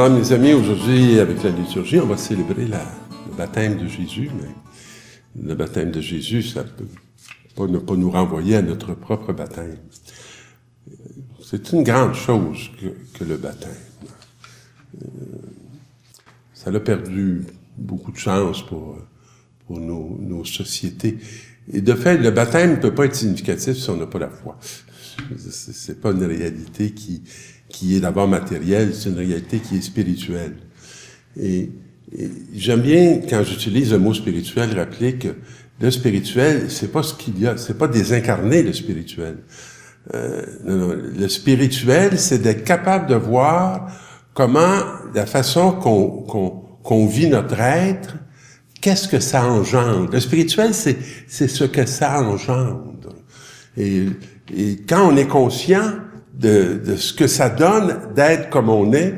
Alors, mes amis, aujourd'hui, avec la liturgie, on va célébrer le baptême de Jésus, mais le baptême de Jésus, ça peut pas ne pas nous renvoyer à notre propre baptême. C'est une grande chose que le baptême. Ça a perdu beaucoup de chance pour nos sociétés. Et de fait, le baptême ne peut pas être significatif si on n'a pas la foi. C'est pas une réalité qui est d'abord matérielle, c'est une réalité qui est spirituelle. Et j'aime bien, quand j'utilise le mot spirituel, rappeler que le spirituel, c'est pas ce qu'il y a, c'est pas désincarner le spirituel. Non, le spirituel, c'est d'être capable de voir comment, la façon qu'on vit notre être, qu'est-ce que ça engendre. Le spirituel, c'est ce que ça engendre. Et quand on est conscient de ce que ça donne d'être comme on est,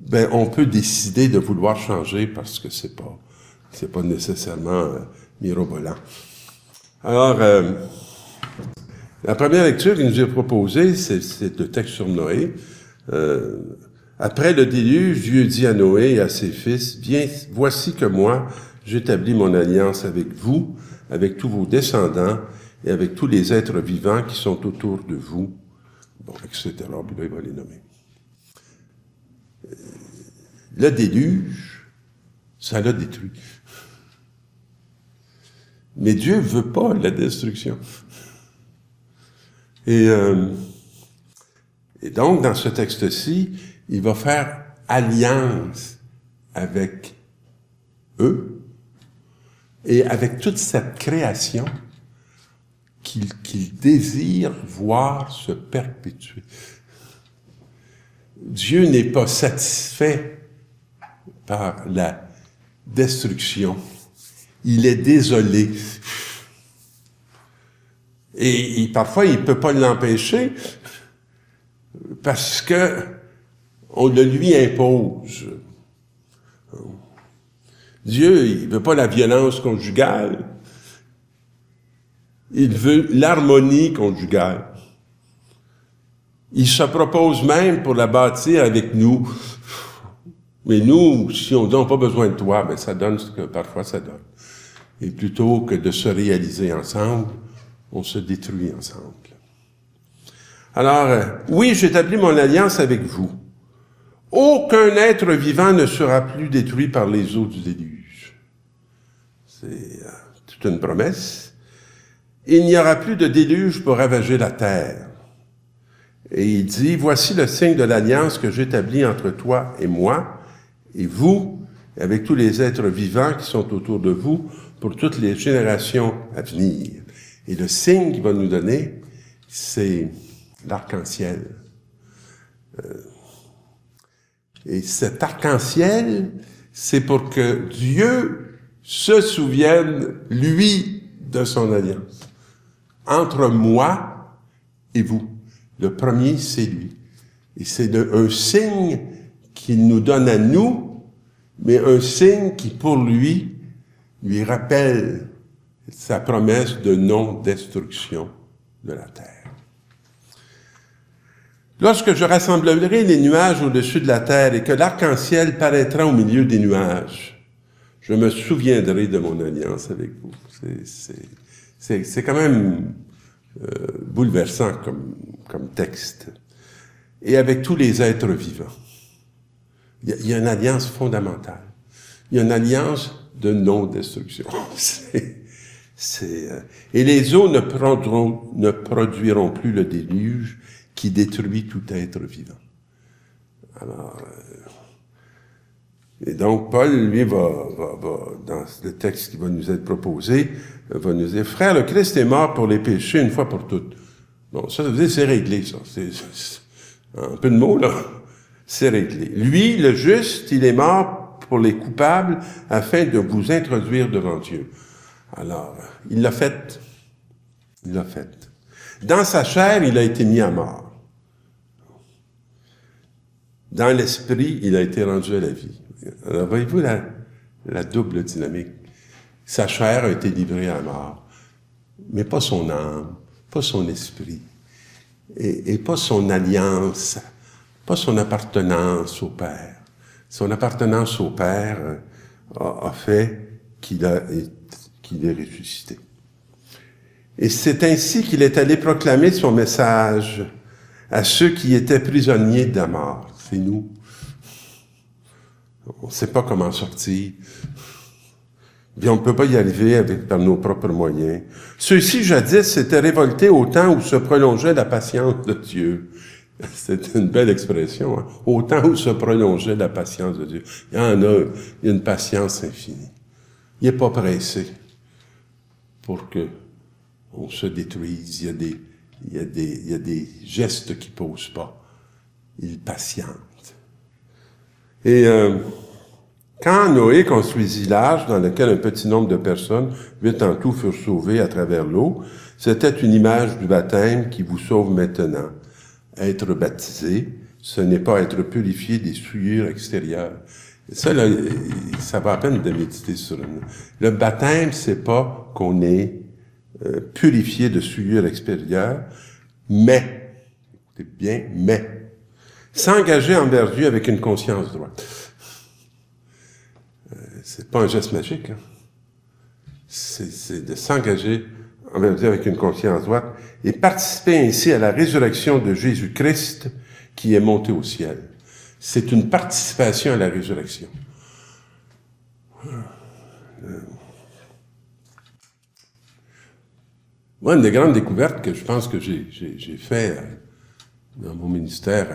ben on peut décider de vouloir changer parce que c'est pas nécessairement mirobolant. Alors, la première lecture qui nous est proposée, c'est le texte sur Noé. Après le déluge, Dieu dit à Noé et à ses fils, « Bien, voici que moi, j'établis mon alliance avec vous, avec tous vos descendants et avec tous les êtres vivants qui sont autour de vous. » Bon, etc. Puis là, il va les nommer. Le déluge, ça l'a détruit. Mais Dieu veut pas la destruction. Et donc, dans ce texte-ci, il va faire alliance avec eux et avec toute cette création qu'il désire voir se perpétuer. Dieu n'est pas satisfait par la destruction. Il est désolé. Et parfois, il peut pas l'empêcher parce que on le lui impose. Dieu, il veut pas la violence conjugale. Il veut l'harmonie conjugale. Il se propose même pour la bâtir avec nous. Mais nous, si on dit, on n'a pas besoin de toi, ben ça donne ce que parfois ça donne. Et plutôt que de se réaliser ensemble, on se détruit ensemble. Alors, oui, j'établis mon alliance avec vous. Aucun être vivant ne sera plus détruit par les eaux du déluge. C'est toute une promesse. Il n'y aura plus de déluge pour ravager la terre. Et il dit, voici le signe de l'alliance que j'établis entre toi et moi, et vous, avec tous les êtres vivants qui sont autour de vous, pour toutes les générations à venir. Et le signe qu'il va nous donner, c'est l'arc-en-ciel. Et cet arc-en-ciel, c'est pour que Dieu se souvienne, lui, de son alliance. Entre moi et vous. Le premier, c'est lui. Et c'est un signe qu'il nous donne à nous, mais un signe qui, pour lui rappelle sa promesse de non-destruction de la terre. Lorsque je rassemblerai les nuages au-dessus de la terre et que l'arc-en-ciel paraîtra au milieu des nuages, je me souviendrai de mon alliance avec vous. C'est quand même bouleversant comme texte. Et avec tous les êtres vivants. Il y a une alliance fondamentale. Il y a une alliance de non-destruction. Et les eaux ne produiront plus le déluge qui détruit tout être vivant. Alors, et donc, Paul, lui, va, dans le texte qui va nous être proposé, va nous dire, « Frère, le Christ est mort pour les péchés une fois pour toutes. » Bon, ça veut dire, c'est réglé, ça. C'est un peu de mots, là. C'est réglé. Lui, le juste, il est mort pour les coupables afin de vous introduire devant Dieu. Alors, il l'a fait. Il l'a fait. Dans sa chair, il a été mis à mort. Dans l'esprit, il a été rendu à la vie. Alors, voyez-vous la double dynamique. Sa chair a été livrée à la mort, mais pas son âme, pas son esprit, et pas son alliance, pas son appartenance au Père. Son appartenance au Père a fait qu'il est ressuscité. Et c'est ainsi qu'il est allé proclamer son message à ceux qui étaient prisonniers de la mort. C'est nous. On ne sait pas comment sortir. Puis on ne peut pas y arriver par nos propres moyens. Ceux-ci, jadis, s'étaient révoltés au temps où se prolongeait la patience de Dieu. C'est une belle expression, hein? Au temps où se prolongeait la patience de Dieu. Il y en a, il y a une patience infinie. Il n'est pas pressé pour que on se détruise. Il y a des gestes qui ne posent pas. Il patiente. Et quand Noé construisit l'arche dans laquelle un petit nombre de personnes, 8 en tout, furent sauvées à travers l'eau, c'était une image du baptême qui vous sauve maintenant. Être baptisé, ce n'est pas être purifié des souillures extérieures. Et ça, là, ça va à peine de méditer sur le baptême, c'est pas qu'on est purifié de souillures extérieures, mais, écoutez bien, mais, s'engager envers Dieu avec une conscience droite. C'est pas un geste magique, hein. C'est de s'engager envers Dieu avec une conscience droite et participer ainsi à la résurrection de Jésus-Christ qui est monté au ciel. C'est une participation à la résurrection. Moi, une des grandes découvertes que je pense que j'ai fait dans mon ministère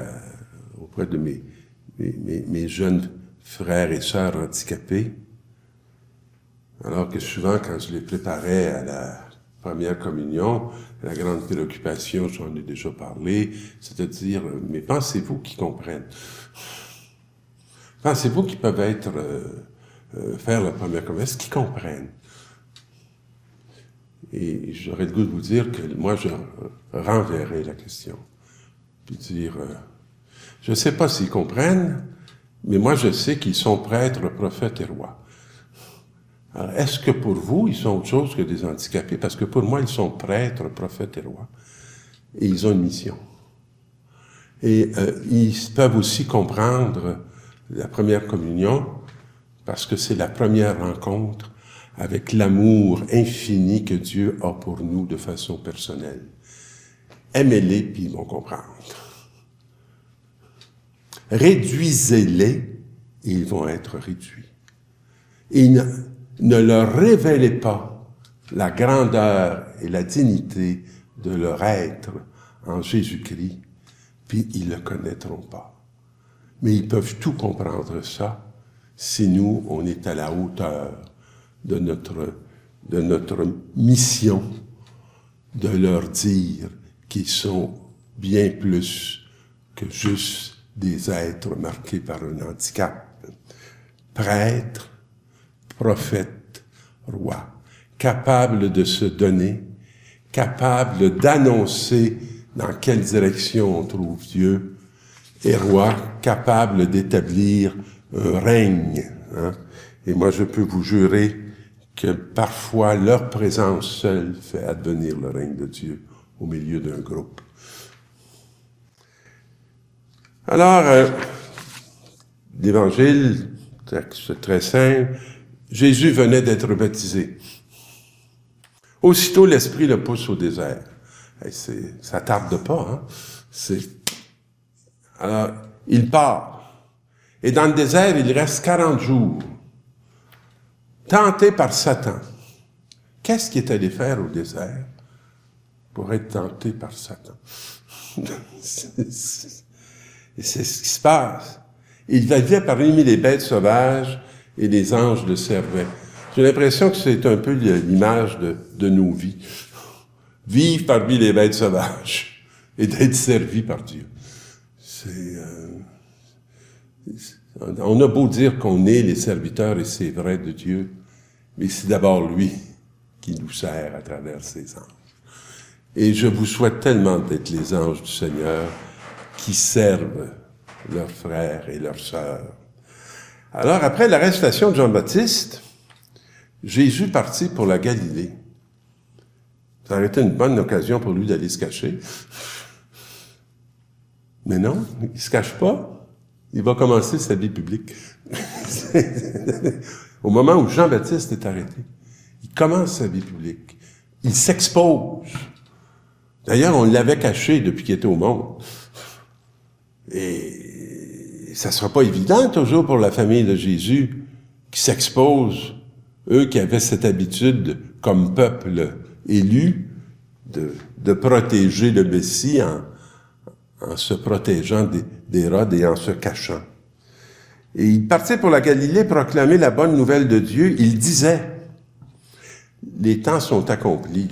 auprès de mes jeunes frères et sœurs handicapés, alors que souvent, quand je les préparais à la première communion, la grande préoccupation, j'en ai déjà parlé, c'est de dire, mais pensez-vous qu'ils comprennent? Pensez-vous qu'ils peuvent faire la première communion? Est-ce qu'ils comprennent? Et j'aurais le goût de vous dire que moi, je renverrai la question. Puis dire, je ne sais pas s'ils comprennent, mais moi, je sais qu'ils sont prêtres, prophètes et rois. Alors, est-ce que pour vous, ils sont autre chose que des handicapés? Parce que pour moi, ils sont prêtres, prophètes et rois. Et ils ont une mission. Et ils peuvent aussi comprendre la première communion, parce que c'est la première rencontre avec l'amour infini que Dieu a pour nous de façon personnelle. Aimez-les, puis ils vont comprendre. Réduisez-les, et ils vont être réduits. Et ne leur révélez pas la grandeur et la dignité de leur être en Jésus-Christ, puis ils ne le connaîtront pas. Mais ils peuvent tout comprendre ça si nous, on est à la hauteur de notre mission de leur dire qu'ils sont bien plus que juste des êtres marqués par un handicap. Prêtres, prophètes, rois, capables de se donner, capables d'annoncer dans quelle direction on trouve Dieu, et rois capables d'établir un règne. Hein? Et moi, je peux vous jurer que parfois, leur présence seule fait advenir le règne de Dieu au milieu d'un groupe. Alors, l'Évangile, c'est très simple, Jésus venait d'être baptisé. Aussitôt, l'Esprit le pousse au désert. Et ça tarde pas, hein? Alors, il part. Et dans le désert, il reste 40 jours. Tenté par Satan. Qu'est-ce qu'il est allé faire au désert pour être tenté par Satan? C'est ce qui se passe. Il vivait parmi les bêtes sauvages et les anges le servaient. J'ai l'impression que c'est un peu l'image de nos vies. Vivre parmi les bêtes sauvages et d'être servi par Dieu. On a beau dire qu'on est les serviteurs, et c'est vrai, de Dieu, mais c'est d'abord lui qui nous sert à travers ses anges. Et je vous souhaite tellement d'être les anges du Seigneur qui servent leurs frères et leurs sœurs. Alors, après l'arrestation de Jean-Baptiste, Jésus partit pour la Galilée. Ça aurait été une bonne occasion pour lui d'aller se cacher. Mais non, il se cache pas. il va commencer sa vie publique. Au moment où Jean-Baptiste est arrêté, il commence sa vie publique. Il s'expose. D'ailleurs, on l'avait caché depuis qu'il était au monde. Et ça sera pas évident toujours pour la famille de Jésus qui s'expose, eux qui avaient cette habitude, comme peuple élu, de protéger le Messie en se protégeant d'Hérode et en se cachant. Et il partait pour la Galilée proclamer la bonne nouvelle de Dieu. Il disait, les temps sont accomplis.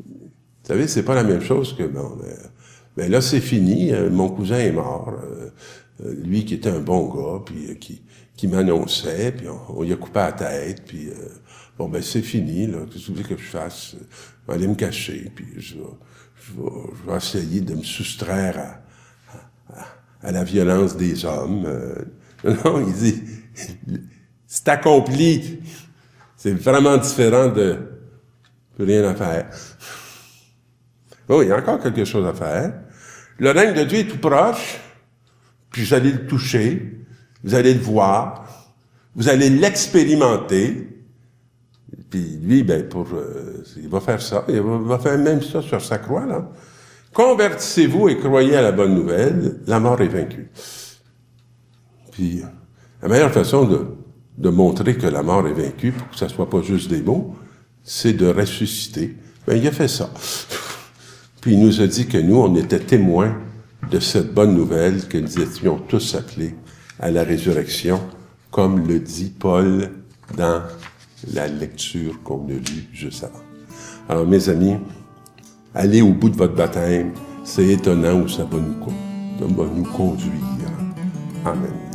Vous savez, c'est pas la même chose que, bon, ben là, c'est fini, mon cousin est mort, lui qui était un bon gars, puis qui m'annonçait, puis on lui a coupé la tête, puis bon, ben c'est fini, là, qu'est-ce que vous voulez que je fasse? Je vais aller me cacher, puis je vais essayer de me soustraire à la violence des hommes. Non, il dit, c'est accompli. C'est vraiment différent de plus rien à faire. Oh, il y a encore quelque chose à faire. Le règne de Dieu est tout proche, puis vous allez le toucher, vous allez le voir, vous allez l'expérimenter. Puis lui, ben, il va faire ça, il va faire même ça sur sa croix, là. Convertissez-vous et croyez à la bonne nouvelle, la mort est vaincue. Puis, la meilleure façon de montrer que la mort est vaincue, pour que ça soit pas juste des mots, c'est de ressusciter. Ben, il a fait ça. Puis il nous a dit que nous, on était témoins de cette bonne nouvelle, que nous étions tous appelés à la résurrection, comme le dit Paul dans la lecture qu'on a lue juste avant. Alors, mes amis, allez au bout de votre baptême, c'est étonnant où ça va nous conduire. Amen.